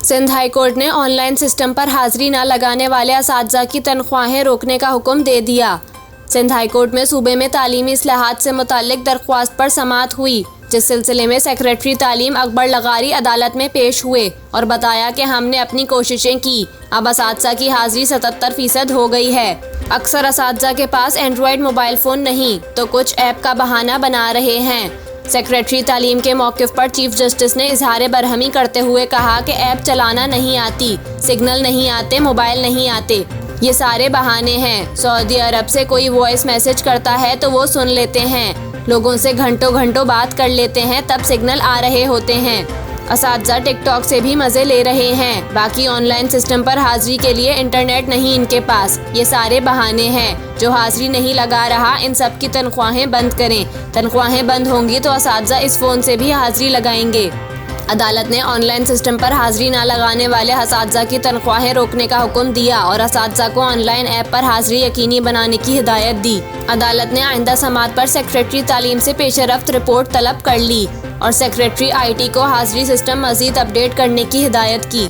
Sindh high court ने online system पर हाजिरी न लगाने वाले असातिज़ा की तनख्वाहें रोकने का हुक्म दे दिया। सिंध हाई कोर्ट में सूबे में तालीमी इस्लाहात से मुताल्लिक दरख्वास्त पर समाअत हुई, जिस सिलसिले में सेक्रेटरी तालीम अकबर लगारी अदालत में पेश हुए और बताया कि हमने अपनी कोशिशें की, अब असातिज़ा की हाजिरी 77% हो गई है। अक्सर असातिज़ा के पास एंड्रॉयड मोबाइल फ़ोन नहीं तो कुछ ऐप का बहाना बना रहे हैं। सेक्रेटरी तालीम के मौक़िफ़ पर चीफ जस्टिस ने इजहार बरहमी करते हुए कहा कि ऐप चलाना नहीं आती, सिग्नल नहीं आते, मोबाइल नहीं आते, ये सारे बहाने हैं। सऊदी अरब से कोई वॉइस मैसेज करता है तो वो सुन लेते हैं, लोगों से घंटों घंटों बात कर लेते हैं, तब सिग्नल आ रहे होते हैं। असातिज़ा टिकटॉक से भी मज़े ले रहे हैं, बाकी ऑनलाइन सिस्टम पर हाजिरी के लिए इंटरनेट नहीं इनके पास, ये सारे बहाने हैं। जो हाजिरी नहीं लगा रहा, इन सब की तनख्वाहें बंद करें। तनख्वाहें बंद होंगी तो असातिज़ा इस फ़ोन से भी हाजिरी लगाएंगे। अदालत ने ऑनलाइन सिस्टम पर हाजिरी न लगाने वाले असातिज़ा की तनख्वाहें रोकने का हुक्म दिया और असातिज़ा को ऑनलाइन ऐप पर हाजिरी यकीनी बनाने की हिदायत दी। अदालत ने आइंदा समाअत पर सेक्रेटरी तालीम से पेशरफ्त रिपोर्ट तलब कर ली और सेक्रेटरी IT को हाजिरी सिस्टम मज़ीद अपडेट करने की हिदायत की।